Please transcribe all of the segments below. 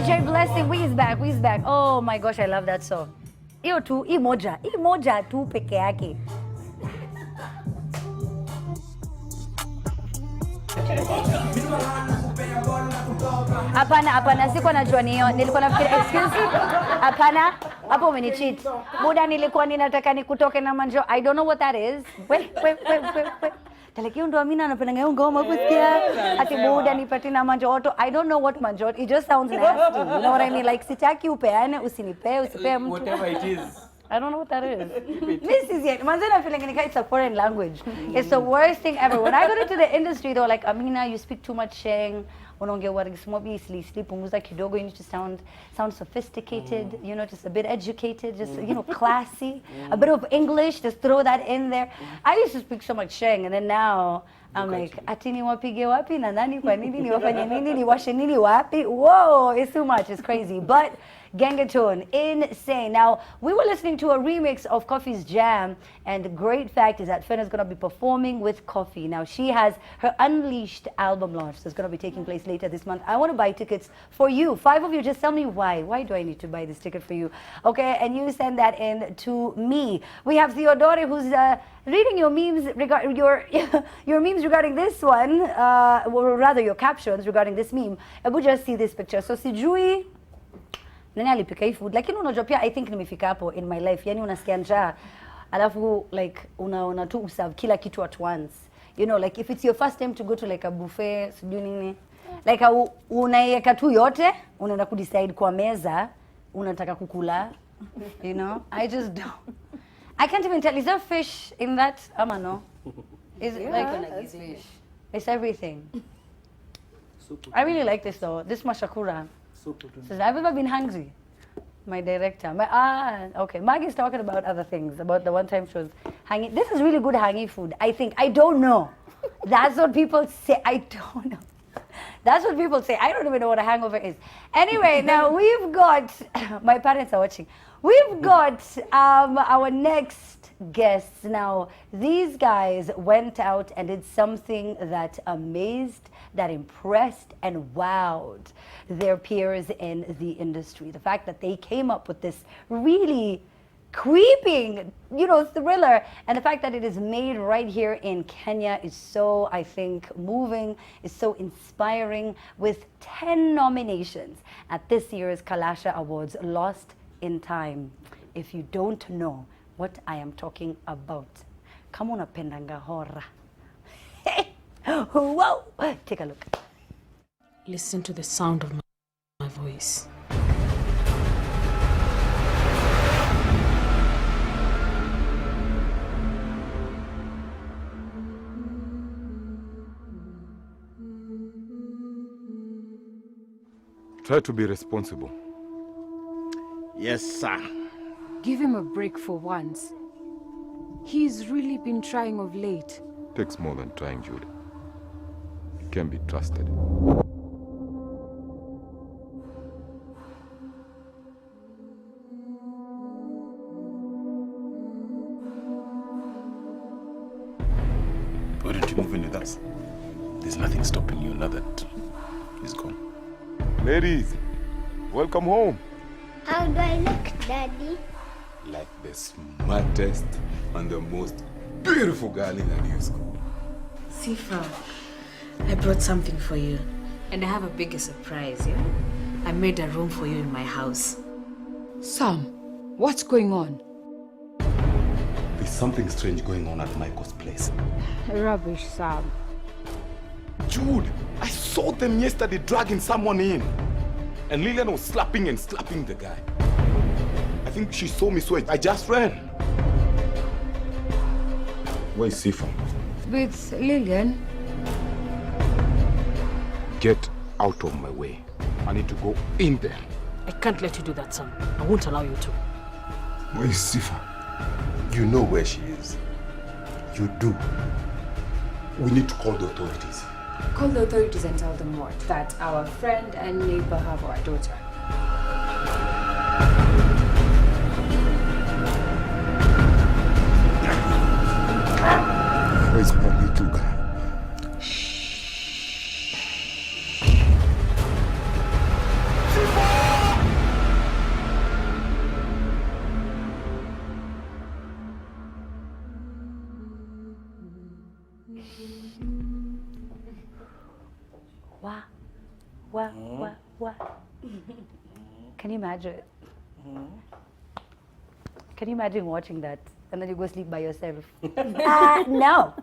DJ Blessing, we is back, we is back. Oh my gosh, I love that song. Hiyo tu, hii moja tu peke yake. Hapana, sikuwa najua niyo. Nilikuwa nafikiri excuse. Hapana, hapo umenicheat. Muda nilikuwa ninataka nikutoke na manjo. I don't know what that is. Wait. Talakio ndo Amina anapenda hiyo ngoma kusikia. Ati muda nipati na manjo auto. I don't know what manjo. It just sounds nasty. You know what I mean? Like sitaki upeane, usipe mtu. Whatever it is. I don't know what that is. This is it. Manzana feeling like it's a foreign language. It's the worst thing ever. When I got into the industry, they were like, Amina, you speak too much Sheng. Punguza kidogo. You need to sound sophisticated. You know, just a bit educated. Just classy. A bit of English. Just throw that in there. I used to speak so much Sheng, and then now I'm like, ati niwapige wapi na nani kwa nini niwafanye nini niwashe nini wapi? Whoa, it's too much. It's crazy, but. Gengatone, insane. Now, we were listening to a remix of Coffee's Jam, and the great fact is that Fenna is going to be performing with Coffee. Now, she has her Unleashed album launch that's going to be taking place later this month. I want to buy tickets for you. 5 of you, just tell me why. Why do I need to buy this ticket for you? Okay, and you send that in to me. We have Theodore, who's reading your memes your memes regarding this one, or rather your captions regarding this meme. We'll just see this picture. So, Sijui nani alipika hii food, lakini unajua pia I think nimefika hapo in my life, yani unasikia njaa alafu like una tu userve kila kitu at once, you know, like if it's your first time to go to like a buffet sijui nini, like unaiweka tu yote, unaenda kudecide kwa meza unataka kukula, you know. I just don't, I can't even tell, is there fish in that? Ama no, is it like fish? It's everything. I really like this though, this mashakura. Says, I've ever been hungry. My director. Okay. Maggie's talking about other things, about the one time she was hanging. This is really good hanging food, I think. I don't know. That's what people say. I don't know. That's what people say. I don't even know what a hangover is. Anyway, now we've got, my parents are watching. We've got our next guests. Now, these guys went out and did something that amazed, that impressed and wowed their peers in the industry. The fact that they came up with this really creeping, thriller, and the fact that it is made right here in Kenya is so, I think, moving, is so inspiring, with 10 nominations at this year's Kalasha Awards, Lost in Time. If you don't know what I am talking about, kama unapendanga horror. Whoa! Take a look. Listen to the sound of my voice. Try to be responsible. Yes, sir. Give him a break for once. He's really been trying of late. Takes more than trying, Jude. He can be trusted. Why don't you move in with us? There's nothing stopping you now that he's gone. Ladies, welcome home. How do I look, Daddy? Like the smartest and the most beautiful girl in the new school. Sifa, I brought something for you. And I have a bigger surprise, yeah? I made a room for you in my house. Sam, what's going on? There's something strange going on at Michael's place. Rubbish, Sam. Jude, I saw them yesterday dragging someone in. And Lillian was slapping the guy. I think she saw me, so I just ran. Where is Sifa? With Lillian? Get out of my way. I need to go in there. I can't let you do that, Sam. I won't allow you to. Where is Sifa? You know where she is. You do. We need to call the authorities. Call the authorities and tell them what? That our friend and neighbor have our daughter. Where's my little girl? Shh. Sifa! What? Can you imagine? Can you imagine watching that and then you go sleep by yourself? No.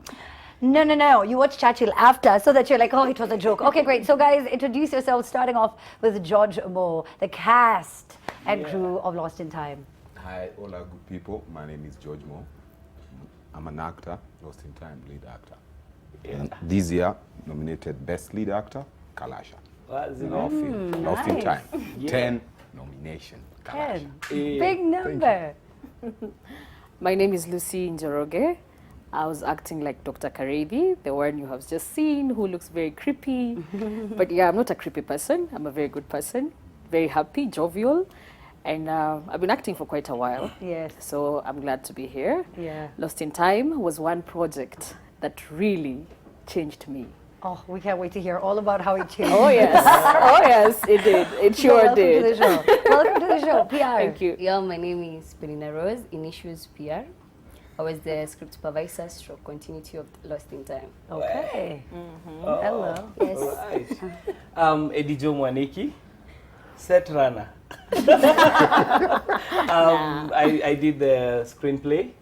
No. You watch Churchill after so that you're like, oh, it was a joke. Okay, great. So, guys, introduce yourselves, starting off with George Moore, the cast and crew of Lost in Time. Hi, hola, good people. My name is George Moore. I'm an actor, Lost in Time lead actor. And this year, nominated Best Lead Actor, Kalasha. In our film, Lost in Time. 10 nomination, Kalasha. 10. Big number. My name is Lucy Njoroge. I was acting like Dr. Karevi, the one you have just seen, who looks very creepy. But yeah, I'm not a creepy person. I'm a very good person, very happy, jovial. And I've been acting for quite a while. Yes. So I'm glad to be here. Yeah. Lost in Time was one project that really changed me. Oh, we can't wait to hear all about how it changed. Oh yes, oh yes, it did. It sure Welcome did. to the show. Welcome to the show, PR. Thank you. Yeah, my name is Belina Rose, in Issues PR. I was the script supervisor stroke continuity of Lost in Time. Okay. Hello. Yes. Right. Eddie Joe Mwaniki, set runner. I did the screenplay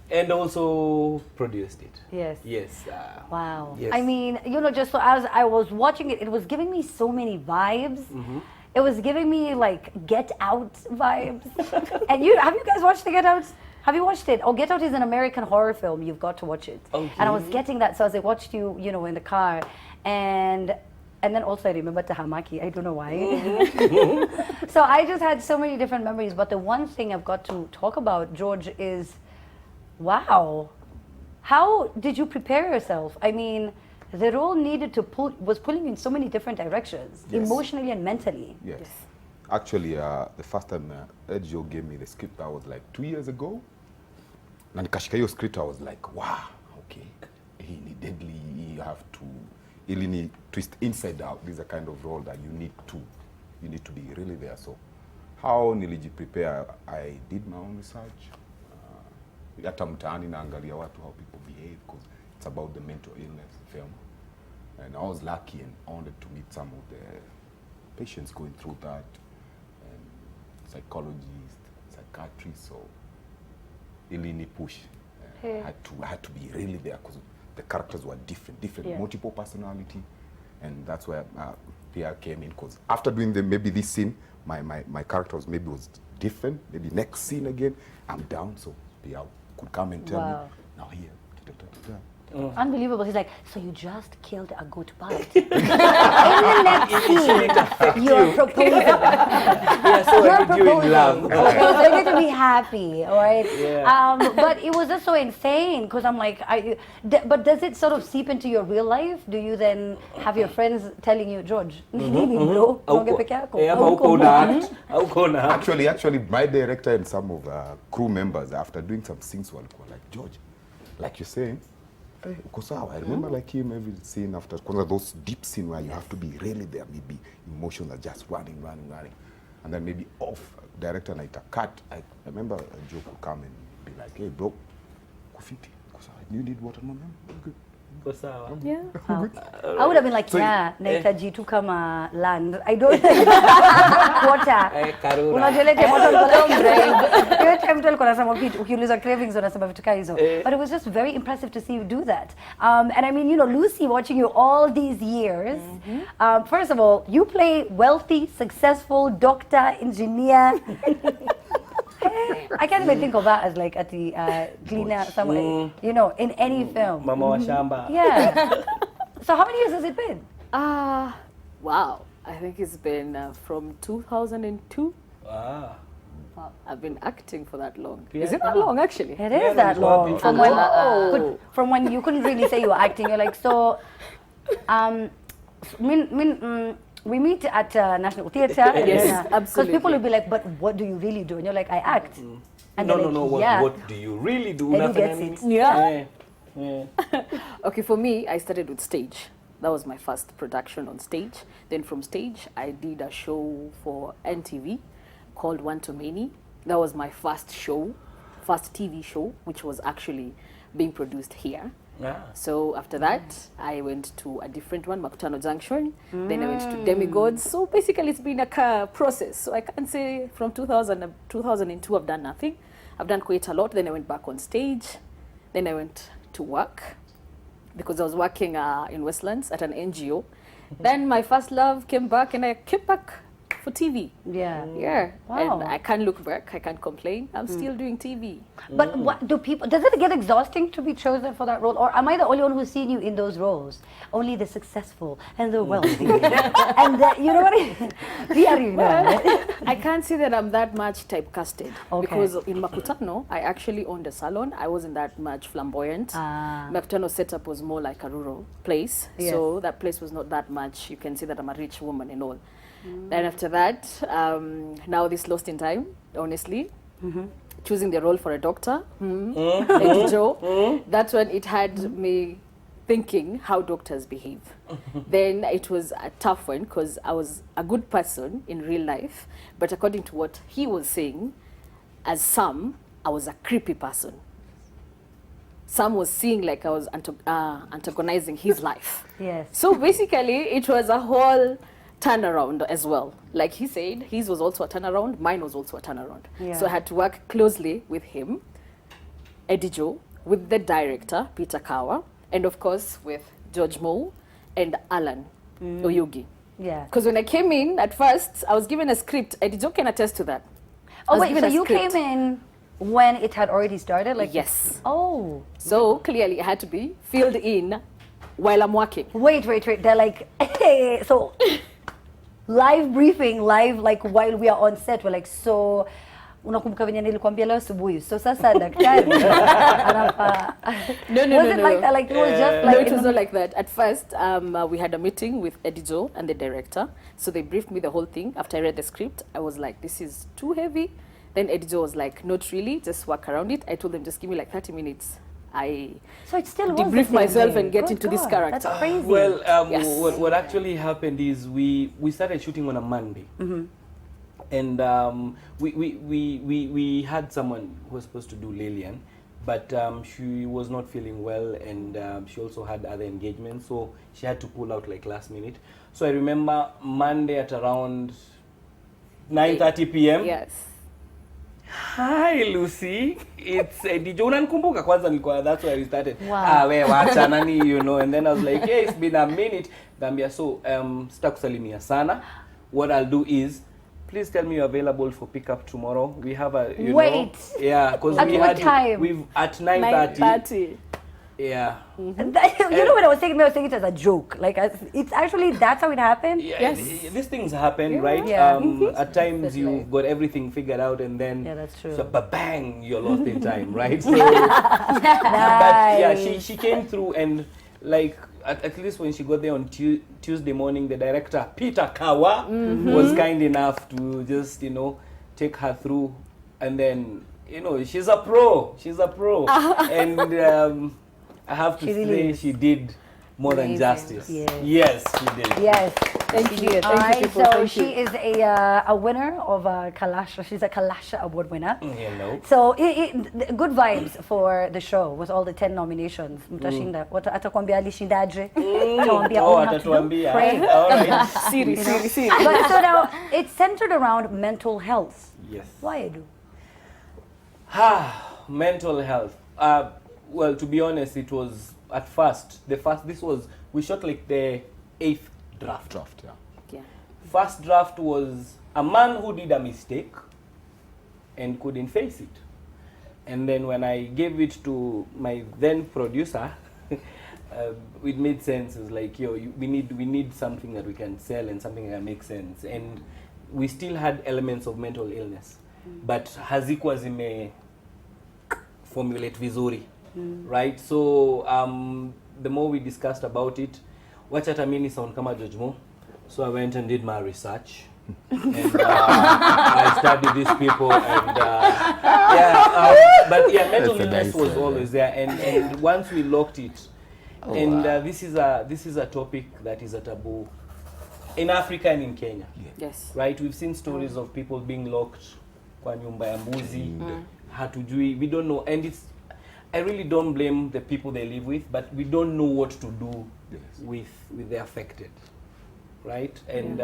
and also produced it. Yes. Yes. Wow. Yes. I mean, just so as I was watching it, it was giving me so many vibes. It was giving me like Get Out vibes. And have you guys watched the Get Out? Have you watched it? Oh, Get Out is an American horror film. You've got to watch it. Okay. And I was getting that, so as I watched you, in the car, and then also I remember Tahamaki. I don't know why. So I just had so many different memories. But the one thing I've got to talk about, George, is, wow, how did you prepare yourself? I mean, the role was pulling you in so many different directions, emotionally and mentally. Yes. Actually, the first time Ed Joe gave me the script, that was like 2 years ago. Na nikashika hiyo script, I was like, wow, okay. Hii ni deadly, you have to, ili ni twist inside out. This is a kind of role that you need to be really there. So, how niliji prepare? I did my own research. Hata mtaani naangalia watu, how people behave, because it's about the mental illness film. And I was lucky and honored to meet some of the patients going through that, and psychologists, psychiatrists. So, ili ni push. I had to be really there because the characters were different, multiple personality, and that's where PR came in. Because after doing maybe this scene, my character was different. Maybe next scene again, I'm down. So PR could come and tell me, now here. Unbelievable. He's like, so you just killed a good part. In the next scene, you're proposing. You're proposing. Love. Okay, so you're going to be happy, all right? Yeah. But it was just so insane because I'm like, but does it sort of seep into your real life? Do you then have your friends telling you, George, bro, Actually, my director and some of crew members, after doing some scenes, were like, George, like you're saying, I remember like him every scene after those deep scenes where you have to be really there, maybe emotions are just running. And then maybe off, director night a cut. I remember a joke would come and be like, hey bro, kufiti. You need water, man? Good. Yeah. I would have been like, nahitaji tu kama land. I don't water. Unajua ile time watu walikuwa hiyo time tu alikuwa anasema vitu ukiuliza cravings unasema vitu kama hizo. But it was just very impressive to see you do that. And I mean, Lucy, watching you all these years, first of all, you play wealthy, successful doctor, engineer. I can't even think of that as like at the cleaner somewhere, in any film. Mama wa shamba. Yeah. So how many years has it been? Wow. I think it's been from 2002. Wow. I've been acting for that long. Is it that long, actually? It is that long. From when you couldn't really say you were acting, you're like, so, we meet at National Theatre. Yes, absolutely. Because people will be like, but what do you really do? And you're like, I act. And No. What do you really do? And he gets it. Yeah. Okay, for me, I started with stage. That was my first production on stage. Then from stage, I did a show for NTV called One to Many. That was my first TV show, which was actually being produced here. Ah. So after that, I went to a different one, Makutano Junction. Then I went to Demigods. So basically, it's been a process. So I can't say from 2002 I've done nothing. I've done quite a lot. Then I went back on stage. Then I went to work because I was working in Westlands at an NGO. Then my first love came back, and I came back for TV. Yeah. Yeah. Wow. And I can't look back. I can't complain. I'm still doing TV. But what do people? Does it get exhausting to be chosen for that role, or am I the only one who's seen you in those roles? Only the successful and the wealthy, and you know what I mean? I can't say that I'm that much typecasted because in Makutano, I actually owned a salon. I wasn't that much flamboyant. Makutano setup was more like a rural place, so that place was not that much. You can see that I'm a rich woman and all. Then after that, now this Lost in Time, honestly, choosing the role for a doctor, Lady Joe, that's when it had me thinking how doctors behave. Then it was a tough one because I was a good person in real life, but according to what he was saying, as Sam, I was a creepy person. Sam was seeing like I was antagonizing his life. Yes. So basically, it was a whole turnaround as well. Like he said, his was also a turnaround, mine was also a turnaround. Yeah. So I had to work closely with him, Eddie Joe, with the director, Peter Kawa, and of course with George Moe and Alan Oyugi. Yeah. Because when I came in, at first, I was given a script. Eddie Joe can attest to that. Oh wait, so you came in when it had already started? Like yes. Oh. So clearly I had to be filled in while I'm working. Wait. They're like, hey, so live briefing, like while we are on set, we're like, so unakumbuka venye nilikwambia leo asubuhi. So sasa daktari anapa. No. Was it like that? Like it was just like no, it was not like that. At first, we had a meeting with Eddie Joe and the director. So they briefed me the whole thing. After I read the script, I was like, this is too heavy. Then Eddie Joe was like, not really, just work around it. I told them, just give me like 30 minutes. So it still debrief myself and get into this character. That's crazy. Well, yes. what actually happened is we started shooting on a Monday, and we had someone who was supposed to do Lillian, but she was not feeling well, and she also had other engagements, so she had to pull out like last minute. So I remember Monday at around 9:30 p.m. Yes. Hi Lucy, it's Eddie Joe. Unanikumbuka kwanza nilikuwa, that's where we started. Wow. We wacha nani, you know, and then I was like, hey, it's been a minute. Gambia, so sitakusalimia sana. What I'll do is, please tell me you're available for pickup tomorrow. We have a Wait. Yeah, because at we what had time? We've at 9:30. 9:30. Yeah. You know what I was thinking? I was thinking it as a joke. Like it's actually that's how it happened. Yeah, Yes. These things happen, right? Yeah. At times you've got everything figured out, and then that's true. so bang, you're lost in time, right? So, Nice. but yeah, she came through, and like at least when she got there on Tuesday morning, the director Peter Kawa was kind enough to just take her through, and then she's a pro, and I have to say she did more than justice. Yes, she did. Yes. Thank you. Alright, people. so Thank she you. is a winner of a Kalasha. She's a Kalasha award winner. Hello. So good vibes for the show with all the 10 nominations. Mtashinda. Atakwambia alishindaje? Atakwambia all you have to do. Atatuambia. Pray. All right. Siri. But so now it's centered around mental health. Yes. Why do? Mental health. Well, to be honest, it was at first. We shot like the 8th draft. Yeah. First draft was a man who did a mistake and couldn't face it. And then when I gave it to my then producer, it made sense. It was like, we need something that we can sell and something that makes sense. And we still had elements of mental illness, but hazikuwa zime formulate vizuri. Right, so the more we discussed about it, wacha hata mimi sound kama George Moe, so I went and did my research, and I studied these people, and but yeah, mental illness was always there, and once we locked it, this is a topic that is a taboo in Africa and in Kenya. Yes. Right, we've seen stories of people being locked kwa nyumba ya mbuzi, hatujui, we don't know, and I really don't blame the people they live with, but we don't know what to do Yes. with the affected, right? And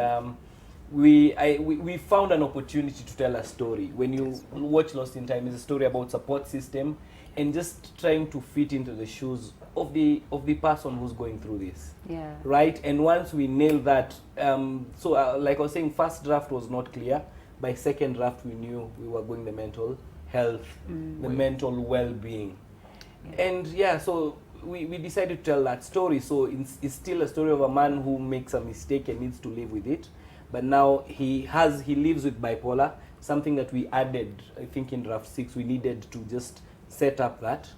we found an opportunity to tell a story. When you watch Lost in Time, it's a story about support system and just trying to fit into the shoes of the person who's going through this. Yeah. Right? And once we nail that, like I was saying, first draft was not clear. By second draft, we knew we were going the mental health, the mental well-being. And yeah, so we decided to tell that story. So it's still a story of a man who makes a mistake and needs to live with it. But now he lives with bipolar, something that we added, I think in draft 6, we needed to just set up that.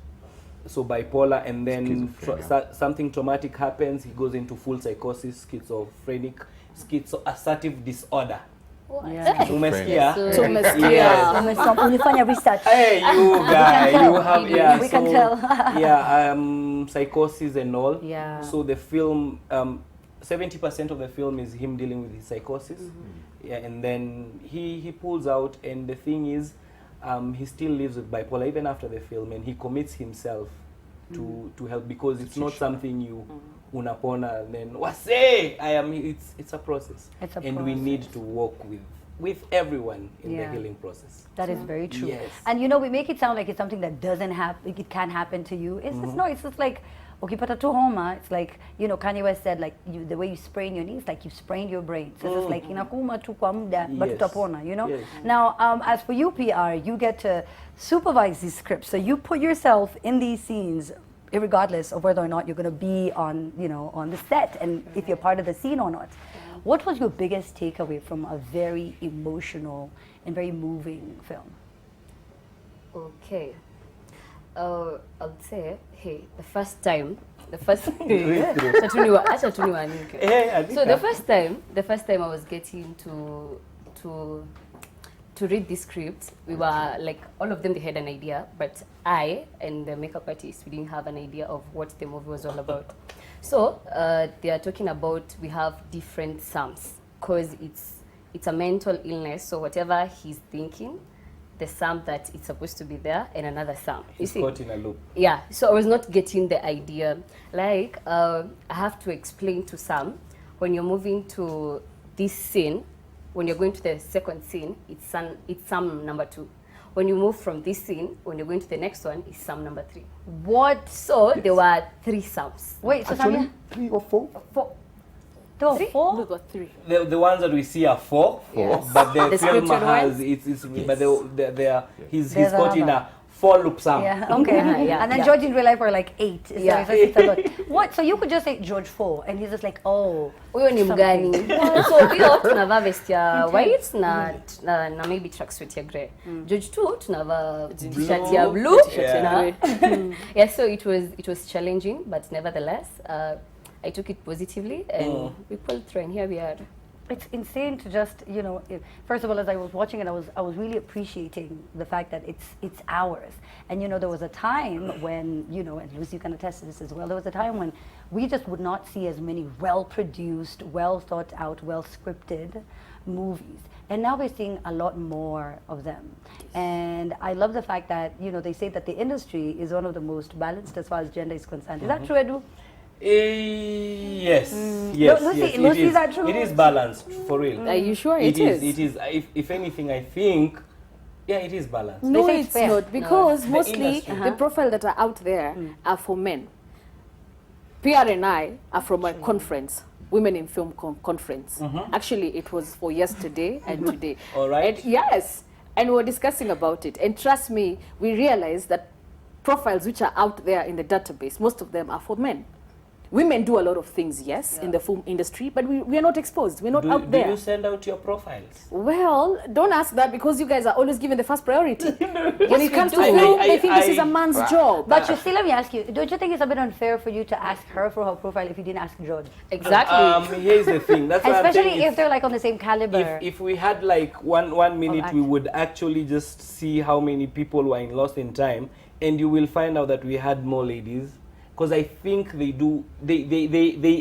So bipolar, and then something traumatic happens, he goes into full psychosis, schizophrenic, schizoassertive disorder. Yeah. Umesikia? Ulifanya research. Hey, you guy, you have, yeah. We can tell. Yeah, psychosis and all. Yeah. So the film, 70% of the film is him dealing with his psychosis. Yeah, and then he pulls out, and the thing is, he still lives with bipolar even after the film, and he commits himself to help, because it's not something you unapona and then wase I am. It's a process. It's a and we need to work with everyone in the healing process. That is very true. Yes. And you know, we make it sound like it's something that doesn't happen, it can happen to you. It's just no, it's just like, ukipata tu homa, it's like, you know, Kanye West said, like, the way you sprain your knee, it's like you sprained your brain. So it's just like, inakuma tu kwa muda, but tutapona, you know? Yes. Now, as for you, PR, you get to supervise these scripts. So you put yourself in these scenes, irregardless of whether or not you're going to be on, you know, on the set, and if you're part of the scene or not. What was your biggest takeaway from a very emotional and very moving film? Okay. I would say, hey, the first time, so the first time I was getting to read the script, we were like, all of them, they had an idea, but I and the makeup artist, we didn't have an idea of what the movie was all about. So they are talking about, we have different sums, because it's a mental illness, so whatever he's thinking, the sum that it's supposed to be there, and another sum. He's caught in a loop. Yeah, so I was not getting the idea. Like, I have to explain to Sam, when you're moving to this scene, when you're going to the second scene, it's sum number 2. When you move from this scene, when you're going to the next one, it's sum number 3. What? So there were 3 sums. Wait, so Actually, 3 or 4? 4. There were 4? We got 3. The ones that we see are 4, Yes. but the The film scripted has but he's caught in a 4 loop sum. Yeah, okay. And then George in real life are like 8. So Yeah. it's a lot. What? So you could just say George 4, and he's just like, oh. Huyo ni mgani? So hiyo tunavaa vest ya white na maybe tracksuit ya grey. George 2 tunavaa t-shirt ya blue. Yeah, so it was challenging, but nevertheless, I took it positively, and we pulled through, and here we are. It's insane to just, you know, first of all, as I was watching it, I was really appreciating the fact that it's ours. And, you know, there was a time when, you know, and Lucy, you can attest to this as well, there was a time when we just would not see as many well-produced, well-thought-out, well-scripted movies. And now we're seeing a lot more of them. And I love the fact that, you know, they say that the industry is one of the most balanced as far as gender is concerned. Is that true, Edu? Yes, Lucy, yes, is that true? It is balanced, for real. Are you sure It is. If anything, I think, yeah, it is balanced. No, say it's it's fair. not, because The mostly industry. the profile that are out there are for men. PR and I are from a conference, Women in Film Conference. Actually, it was for yesterday and today. All right. And yes, and we were discussing about it. And trust me, we realized that profiles which are out there in the database, most of them are for men. Women do a lot of things, yes, in the film industry, but we are not exposed. We're not out there. Do you send out your profiles? Well, don't ask that, because you guys are always given the first priority. When it comes to do. film, they think this is a man's job. But you still, let me ask you, don't you think it's a bit unfair for you to ask her for her profile if you didn't ask George? Exactly. Here's the thing. That's why I'm saying Especially if they're like on the same caliber. if we had like one minute, we would actually just see how many people were in Lost in Time, and you will find out that we had more ladies. Because I think they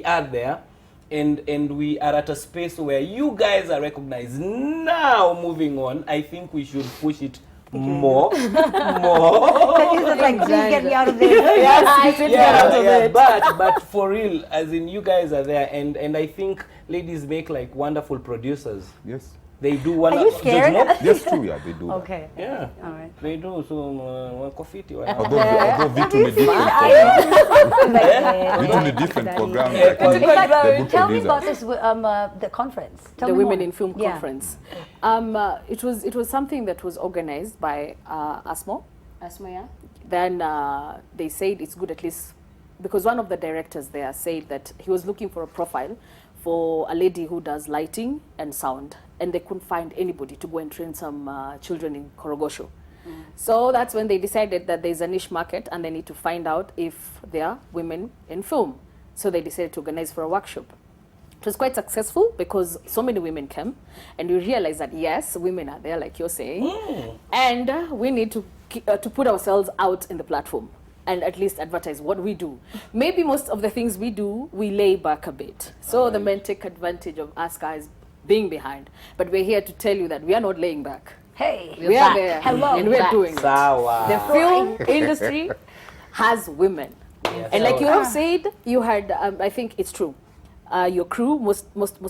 are there, and we are at a space where you guys are recognized. Now, moving on, I think we should push it speaking more. He's just like, please get me out of this. But for real, as in you guys are there, and I think ladies make like wonderful producers. Yes. They do Are wonderful. you scared? Yes, true. Yeah, they do. that. Okay. Yeah. All right. They do. So wako fiti wana. Although vitu ni different program. Vitu ni different program. Tell me about this, the conference. Tell The me Women more. in Film Yeah. Conference. It was something that was organized by ASMO. Asma, yeah? Then they said it's good at least, because one of the directors there said that he was looking for a profile for a lady who does lighting and sound, and they couldn't find anybody to go and train some children in Korogosho. So that's when they decided that there's a niche market and they need to find out if there are women in film. So they decided to organize for a workshop. It was quite successful because so many women came, and we realized that yes, women are there, like you're saying, and we need to put ourselves out in the platform and at least advertise what we do. Maybe most of the things we do, we lay back a bit. So the men take advantage of us guys being behind. But we're here to tell you that we are not laying back. Hey, We are there, Hello. and we're doing it. Sawa. The film industry has women. And like you have said, you had, I think it's true. Your crew, most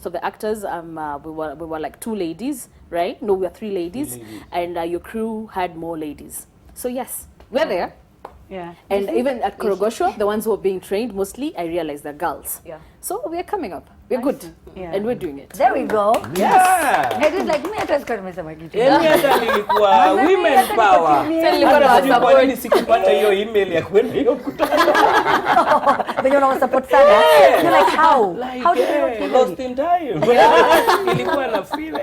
of the actors, we were like 2 ladies, right? No, we were 3 ladies. And your crew had more ladies. So yes, we're there. Yeah. And even at Korogosho, the ones who are being trained, mostly, I realize they're girls. Yeah. So we're coming up. We're good. Yeah. And we're doing it. There we go. Yeah. It is like me hata sikamesema kitu. Yaani hata nilikuwa women power. Hata kwa nini sikupata hiyo email ya kwenda hiyo mkutano? But you know support sana. You're like how? How did you Lost in time. Ilikuwa na feel.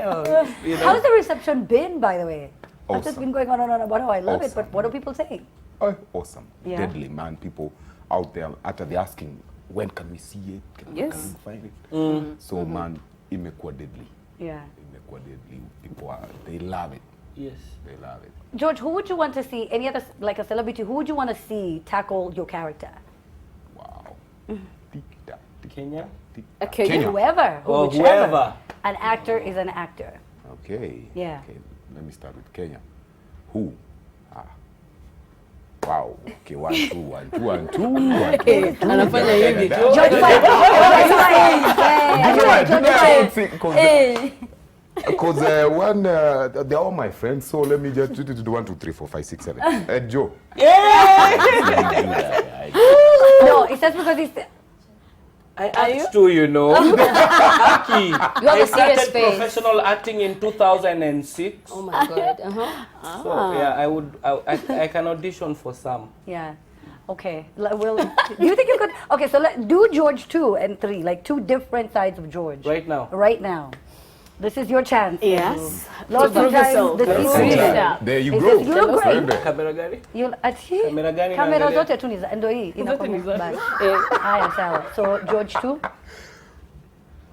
How's the reception been, by the way? I've just Awesome. been going on and on about how I love it, Awesome. but what are people saying? Oh, awesome. Yeah. Deadly, man. People out there, after they're asking, when can we see it? Can Yes. we find it? So, man, imekuwa deadly. Yeah. Imekuwa deadly. People are, they love it. Yes. They love it. George, who would you want to see, any other, like a celebrity, who would you want to see tackle your character? Wow. Tic-tac, tic-tac, Kenya? tic-tac. Okay, Kenya. Whoever. Or whichever. whoever. An actor is an actor. Okay. Yeah. Okay. Let me start with Kenya. Who? Wow. Okay. 1, 2, 1, 2, 1, 2, 1, 2. Anafanya hivi. George Because one, they're all my friends, so let me just do 1, 2, 3, 4, 5, 6, 7. Joe. No, it's just because he's... I act too, you know. Aki. You have I a serious started face. professional acting in 2006. Oh my god. So yeah, I can audition for some. Yeah. Okay. Well, do you think you could... Okay, so let's do George 2 and 3, like 2 different sides of George. Right now. Right now. This is your chance. Yes. Lots To of prove times, yourself. the Yes. series- Yeah. There you It go. says you look great. Kamera gani? Kamera gani Kamera inaangalia? zote tu ni za- ndio hii inakuwa ni zake. basi. Haya sawa. So George 2.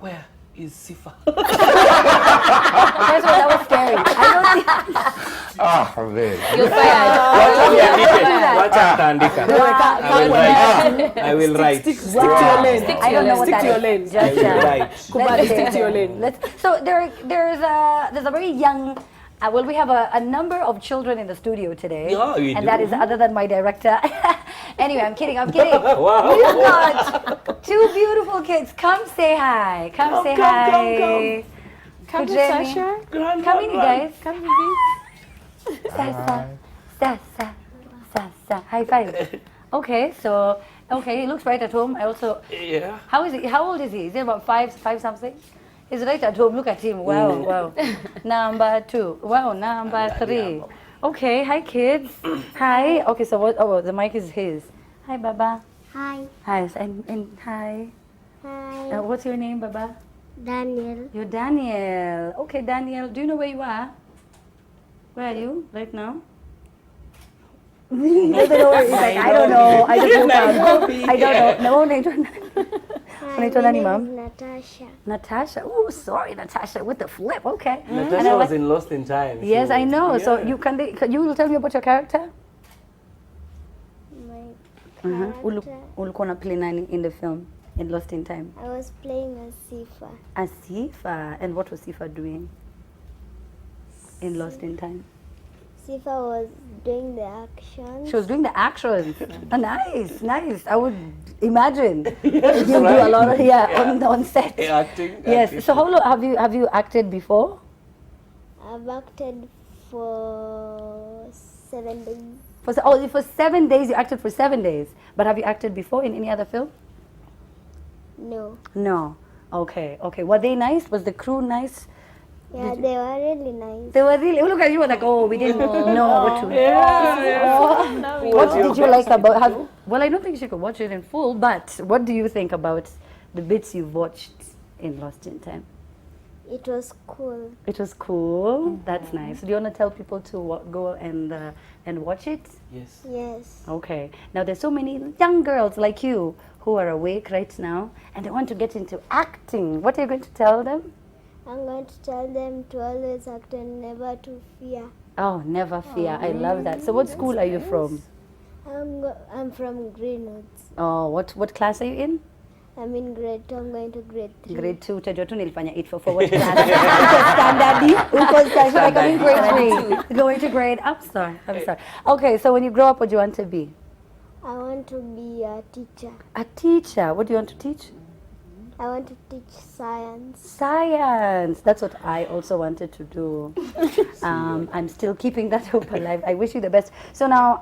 Where is Sifa? That's what that was scary. I don't think Man. You're fired. Wacha nitaandika. I will write. Stick to your lane. I don't know what Stick that to your is. lane. I Just will write. Kubali, let's stick to your say- lane. So there's a very young. Well, we have a number of children in the studio today, Yeah, we and do. that is other than my director. Anyway, I'm kidding. Wow. We've got 2 beautiful kids. Come say hi. Come say hi. Come, To Jamie. Sasha. Come in, guys. Come, baby. Sa. High five. Okay, so he looks right at home. I also. Yeah. How is he? How old is he? Is he about five something? He's right at home. Look at him. Wow, wow. Number 2. Wow, number 3. Okay, hi kids. Hi. Okay, so what? Oh, the mic is his. Hi, Baba. Hi. Hi, and hi. Hi. What's your name, Baba? Daniel. You're Daniel. Okay, Daniel. Do you know where you are? Where are you right now? He doesn't know where he's like, I don't know. I just woke up. I don't know. No, Hi, Unaitwa my nani, name Mom? is Natasha. Natasha. Oh, sorry, Natasha, with the flip. Okay. Natasha was in Lost in Time. Yes, so- I know. So Yeah. you will tell me about your character? My Ulu- character. Ulikuwa na play nani in the film in Lost in Time? I was playing as Sifa. As Sifa. And what was Sifa doing in Lost in Time? Sifa was doing the action. She was doing the actions. Nice, nice. I would imagine you do a lot of on set. Acting. Yes. acting. So how long have you acted before? I've acted for 7 days. For 7 days you acted for 7 days. But have you acted before in any other film? No. No. Okay. Okay. Were they nice? Was the crew nice? Yeah, they were really nice. They were really. Look at you. Like, oh, we didn't know what to. Yeah. What did you like about? Well, I don't think she could watch it in full. But what do you think about the bits you've watched in Lost in Time? It was cool. It was cool. That's nice. Do you want to tell people to go and watch it? Yes. Yes. Okay. Now there's so many young girls like you who are awake right now and they want to get into acting. What are you going to tell them? I'm going to tell them to always act and never to fear. Oh, never fear. I love that. So what school are you from? I'm from Greenwoods. Oh, what class are you in? I'm in grade 2. I'm going to grade 3. Grade 2. Utajua tu nilifanya 844. What class? Uko standard. So I'm going grade 3. Going to grade. I'm sorry. Okay, so when you grow up, what do you want to be? I want to be a teacher. A teacher. What do you want to teach? I want to teach science. Science. That's what I also wanted to do. I'm still keeping that hope alive. I wish you the best. So now,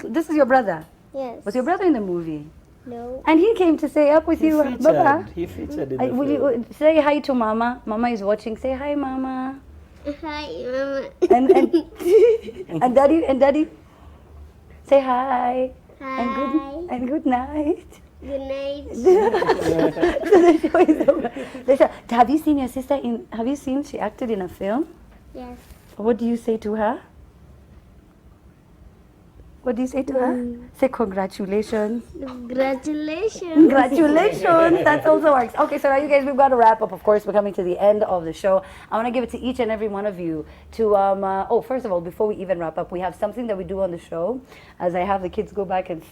this is your brother. Yes. Was your brother in the movie? No. And he came to say up with you, Baba. He featured in the Will film. you say hi to Mama? Mama is watching. Say hi, Mama. Hi, Mama. And Daddy. Say hi. Hi. And good night. Good night. So the show is over. Have you seen your sister have you seen she acted in a film? Yes. What do you say to her? What do you say to her? Say congratulations. Congratulations. Congratulations. That also works. Okay, so now you guys, we've got to wrap up. Of course, we're coming to the end of the show. I want to give it to each and every one of you to, first of all, before we even wrap up, we have something that we do on the show, as I have the kids go back and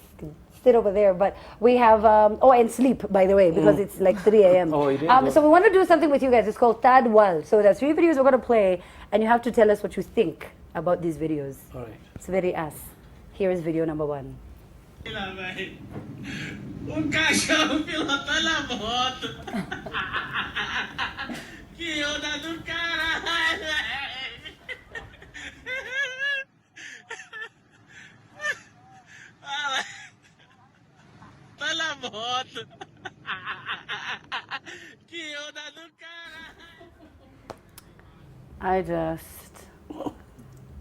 sit over there, but we have, and sleep, by the way, because it's like 3 a.m. Oh, it is. So we want to do something with you guys. It's called Tad Wal. So there's 3 videos we're going to play, and you have to tell us what you think about these videos. All right. It's very us. Here is video number 1.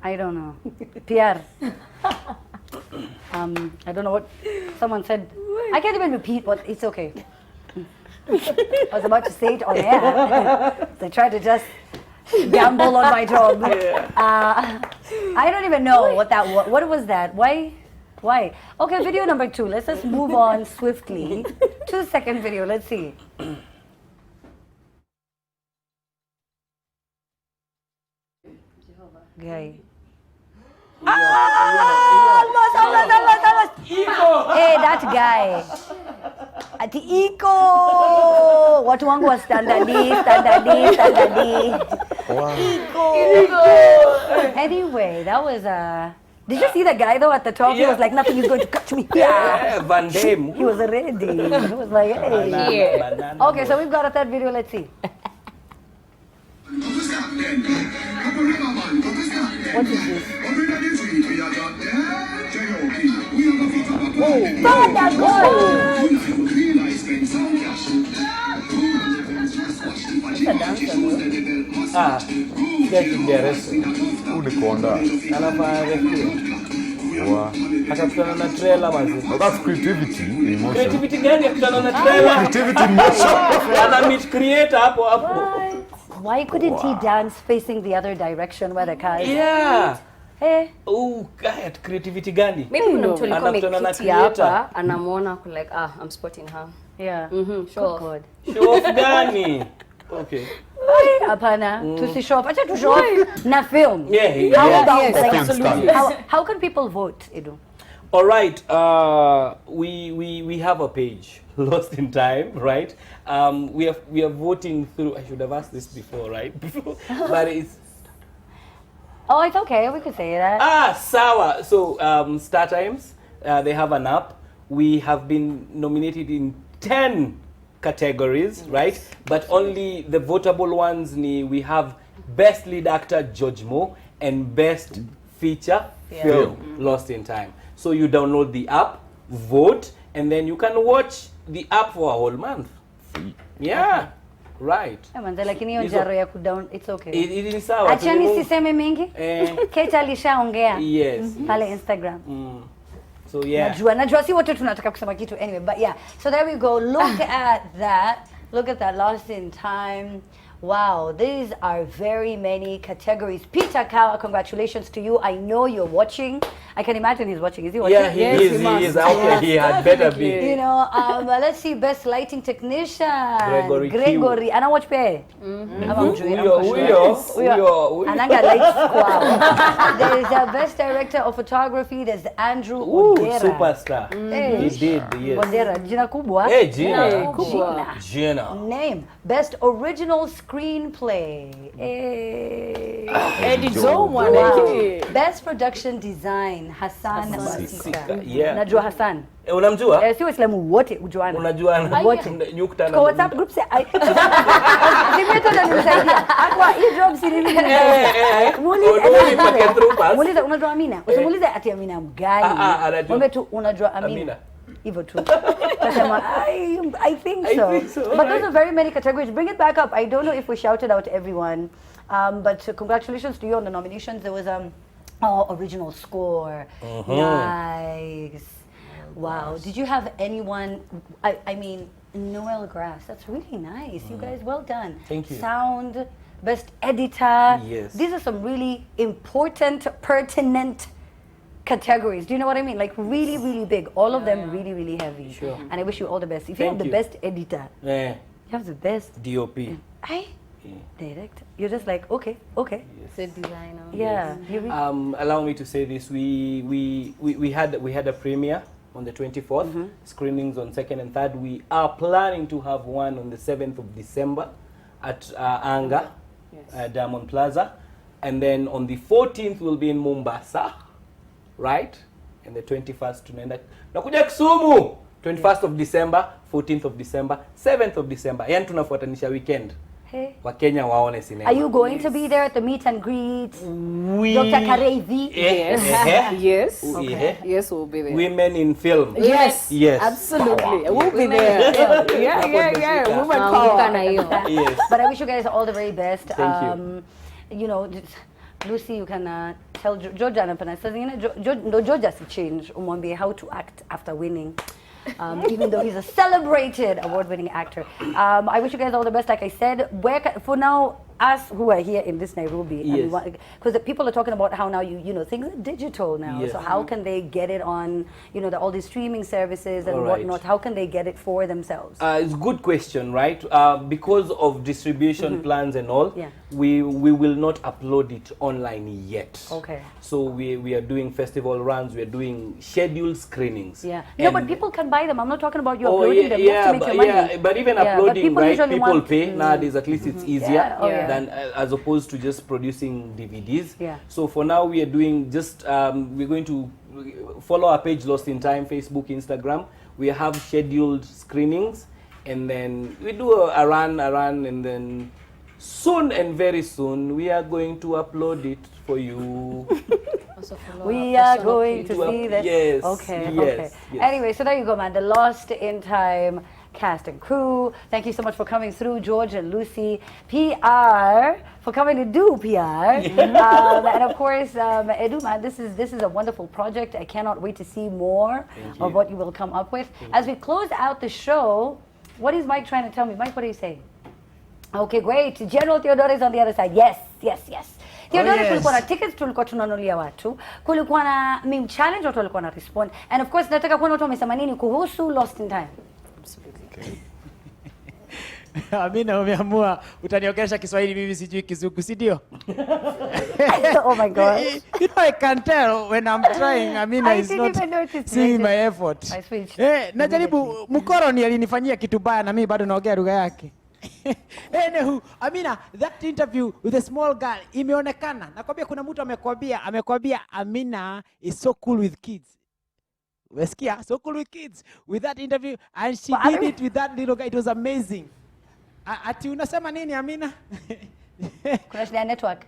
I don't know. Pierre. I don't know what someone said. I can't even repeat what, it's okay. I was about to say it on air. So I tried to just gamble on my job. I don't even know what that was. What was that? Why? Okay, video number 2. Let's just move on swiftly to the second video. Let's see. Guy. Almost. Hey, that guy. Ati Iko. Watu wangu wa standardi. Iko. Anyway, that was did you see the guy though at the top? He was like, nothing is going to catch me. Yeah, Van Damme. He was ready. He was like, hey. Banana Okay, so we've got a third video. Let's see. What is this? Unikonda. Wow. Akakutana na trailer mazi. Oh, that's creativity in motion. Creativity gani akutana na trailer? Creativity in motion. Ana meet creator hapo. Why couldn't he dance facing the other direction where the car is? Yeah. Hey. Oh, God, creativity gani? Maybe kuna mtu alikuwa Anakutana na amekiti hapa creator. anamuona like I'm spotting her. Yeah. Show off. God. Show off gani? Okay. Hapana, tusishow off. Acha tushow off na film. Yeah. How about Yes, absolutely. how can people vote, Edu? All right. We have a page, Lost in Time, right? We are voting through. I should have asked this before, right? But it's Oh, it's okay. We could say that. Sawa. So, Star Times, they have an app. We have been nominated in 10 categories, right? But only the votable ones, we have Best Lead Actor, George Moore, and Best Feature Film, Lost in Time. So you download the app, vote, and then you can watch the app for a whole month. Yeah. Right. Lakini hiyo njaro ya kudown, it's okay. It is sawa. Achani siseme mingi. Kecha alishaongea. Yes. Pale Instagram. So yeah. Najua si wote tunataka kusema kitu anyway, but yeah. So there we go. Look at that. Look at that. Lost in Time. Wow, these are very many categories. Peter Kawa, congratulations to you. I know you're watching. I can imagine he's watching. Is he watching? Yeah, he is. Okay, he had better be. You know, let's see, best lighting technician. Gregory. Ana watch pe. Ananga lights kwao. There is a best director of photography. There's Andrew Ondera. Superstar. He did, yes. Ondera, jina kubwa. Gina. Name. Best original screenplay. Best production design. Hassan Masika. Yeah. Najua Hassan. Unamjua? Si Waislamu wote ujuana. Unajuana. Wote. Nyukta na. Kwa WhatsApp group say Simeto na nimesaidia. Akwa hii job si nini. Muulize unajua Amina? Usimuulize ati Amina mgani. Mwambie tu unajua Amina. Hivyo tu. Kasema I think so. But those are very many categories. Bring it back up. I don't know if we shouted out everyone. But congratulations to you on the nominations. There was original score. Nice. Wow. Did you have anyone? I mean, Noel Grass. That's really nice. You guys, well done. Thank you. Sound, best editor. Yes. These are some really important, pertinent categories. Do you know what I mean? Like really, really big. All of them really, really heavy. Sure. And I wish you all the best. If you have the best editor, you have the best DOP. Director. You're just like, okay. The designer. Yeah. Allow me to say this. We had a premiere on the 24th, screenings on 2nd and 3rd. We are planning to have one on the 7th of December at Anga, Diamond Plaza. And then on the 14th we'll be in Mombasa, right? And the 21st tunaenda nakuja Kisumu, 21st of December, 14th of December, 7th of December. Yani tunafuatanisha weekend. Wa Kenya waone sinema. Are you going to be there at the meet and greet? Dr. Kareivi? Yes. Yes. Okay. Yes, we'll be there. Women in film. Yes. Yes. Absolutely. We'll be there. Yeah. Women power. Yes. But I wish you guys all the very best. Thank you. You know, Lucy, you can tell Georgia and Georgia to change umwambie how to act after winning. Even though he's a celebrated award-winning actor. I wish you guys all the best. Like I said, for now, us who are here in this Nairobi, because the people are talking about how now you know things are digital now. Yes. So how can they get it on all these streaming services and whatnot? How can they get it for themselves? It's a good question, right? Because of distribution plans and all, we will not upload it online yet. Okay. So we are doing festival runs. We are doing scheduled screenings. Yeah. No, but people can buy them. I'm not talking about you uploading them. You have to make your money. Yeah, but even uploading, people pay nowadays. At least it's easier than as opposed to just producing DVDs. Yeah. So for now, we are doing just we're going to follow our page Lost in Time, Facebook, Instagram. We have scheduled screenings, and then we do a run, and then soon and very soon we are going to upload it for you. We are going to see that. Yes. Okay. Yes. Anyway, so there you go, man. The Lost in Time cast and crew. Thank you so much for coming through, George and Lucy. PR for coming to do PR. And of course, Edu, man, this is a wonderful project. I cannot wait to see more of what you will come up with. As we close out the show, what is Mike trying to tell me? Mike, what are you saying? Okay, great. General Theodore is on the other side. Yes. Theodore, kulikuwa na tickets tulikuwa tunanunulia watu. Kulikuwa na meme challenge watu walikuwa na respond. And of course, nataka kuona watu wamesema nini kuhusu Lost in Time. Amina, umeamua utaniongelesha Kiswahili, mimi sijui Kizungu, si ndio? Oh my God. You know, I can tell when I'm trying. Amina is not seeing my effort. I switched. Najaribu mkoroni alinifanyia kitu baya na mimi bado naongea lugha yake. Anywho, Amina, that interview with the small girl imeonekana. Nakwambia kuna mtu amekwambia Amina is so cool with kids. Umesikia? So cool with kids. With that interview, and she did it with that little guy. It was amazing. Ati unasema nini Amina? Kuna shida ya network.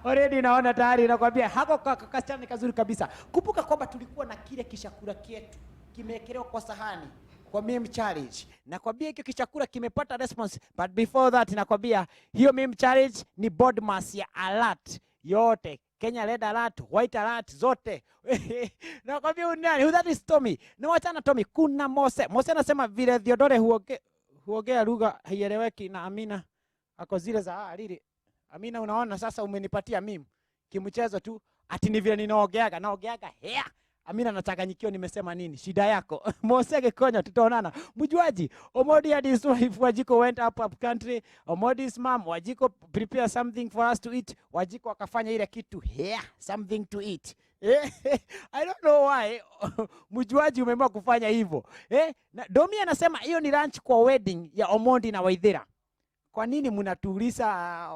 Already naona tayari nakwambia hako kasichana kazuri kabisa. Kumbuka kwamba tulikuwa na kile kishakura kietu kimewekelewa kwa sahani kwa meme challenge. Nakwambia hiyo kishakura kimepata response, but before that nakwambia hiyo meme challenge ni board mass ya alert yote. Kenya Red Alert, White Alert zote. Nakwambia unani, who that is Tommy? Na wachana Tommy, kuna Mose. Mose anasema vile Theodore huogea lugha haieleweki na Amina ako zile za lili. Amina, unaona sasa umenipatia mimi kimchezo tu ati ni vile naogeaga hea. Amina nachanganyikiwa nimesema nini? Shida yako. Mose Konya tutaonana. Mjuaji, Omodi and his wife Wajiko went up country. Omodi's mom Wajiko prepare something for us to eat. Wajiko akafanya ile kitu hea, something to eat. I don't know why Mjuaji umeamua kufanya hivyo. Domi anasema hiyo ni lunch kwa wedding ya Omondi na Waithera. Kwa nini mnatuuliza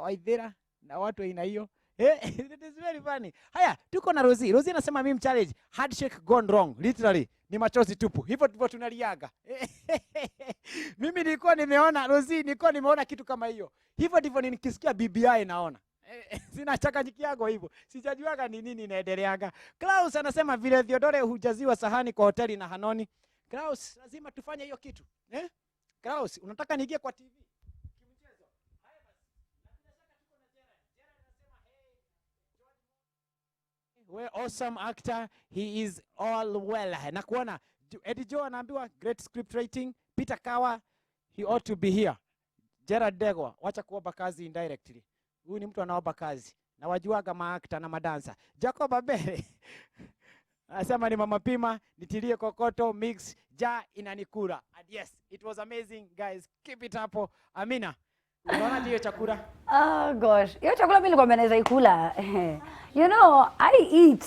Waithera na watu aina hiyo? It is very funny. Haya, tuko na Rosie. Rosie anasema meme challenge, handshake gone wrong. Literally, ni machozi tupu. Hivyo ndivyo tunaliaga. Mimi nilikuwa nimeona Rosie, nilikuwa nimeona kitu kama hiyo. Hivyo ndivyo nikisikia BBI naona. Sina changanyikiago hivyo. Sijajuaga ni nini inaendeleaga. Klaus anasema vile Theodore hujaziwa sahani kwa hoteli na Hanoni. Klaus, lazima tufanye hiyo kitu. Klaus, unataka niingie kwa TV? We're awesome actor. He is all well. Nakuona Eddie Joe anaambiwa great script writing. Peter Kawa, he ought to be here. Gerard Degwa, wacha kuomba kazi indirectly. Huyu ni mtu anaomba kazi. Na wajuaga maakta na madansa. Jacob Abele. Anasema ni mama pima, nitilie kokoto, mix, inanikula. And yes, it was amazing guys. Keep it up. Amina. Unaona hiyo chakula? Oh gosh. Hiyo chakula mimi nilikuwa naweza ikula. You know, I eat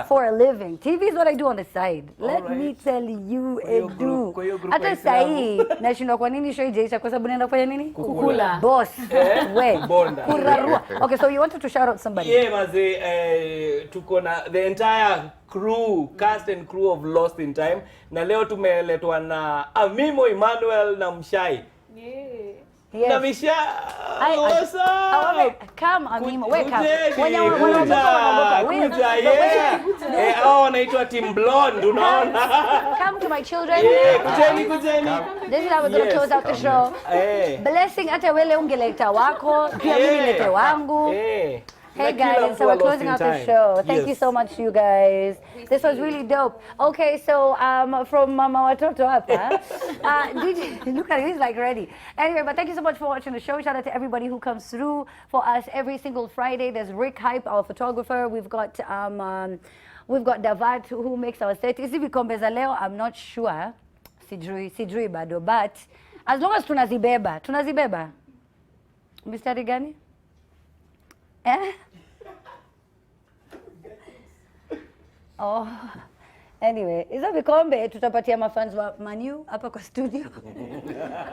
for a living. TV is what I do on the side. Let me tell you, Edu. Hata sahi nashindwa kwa nini show ijaisha kwa sababu naenda kufanya nini? Kukula. Boss. We. Kurarua. Okay, so you wanted to shout out somebody. Yeah, maze tuko na the entire crew, cast and crew of Lost in Time. Na leo tumeletwa na Amimo Emmanuel na Mshai. Yes. Na Misha, what's up? Come, Amimo, wake up. Hao wanaitwa Team Blonde, unaona? Come to my children. Kujeni. This is how we're going to close out the show. Blessing hata wele ungeleta wako, pia mimi lete wangu. Hey guys, so we're closing out the show. Thank you so much, you guys. This was really dope. Okay, so from Mama Watoto hapa, look at it, he's like ready. Anyway, but thank you so much for watching the show. Shout out to everybody who comes through for us every single Friday. There's Rick Hype, our photographer. We've got Davat who makes our set. Is it vikombe za leo? I'm not sure. Sijui bado, but as long as tunazibeba. Mr. Gani? Oh, anyway, hizo vikombe tutapatia mafans wa Manu hapa kwa studio.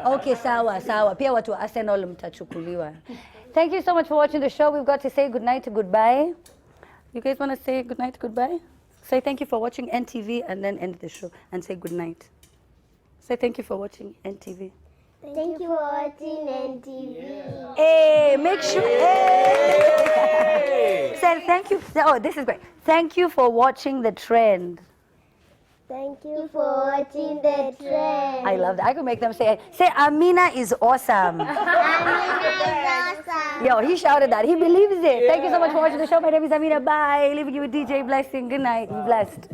Okay, sawa. Pia watu wa Arsenal mtachukuliwa. Thank you so much for watching the show. We've got to say goodnight, goodbye. You guys want to say goodnight, goodbye? Say thank you for watching NTV and then end the show and say goodnight. Say thank you for watching NTV. Thank you for watching NTV. Hey, make sure. Hey. Say thank you. Oh, this is great. Thank you for watching The Trend. Thank you for watching The Trend. I love that. I could make them say Amina is awesome. Amina is awesome. Yo, he shouted that. He believes it. Thank you so much for watching the show. My name is Amina. Bye. Leaving you with DJ Blessing. Good night. Be blessed.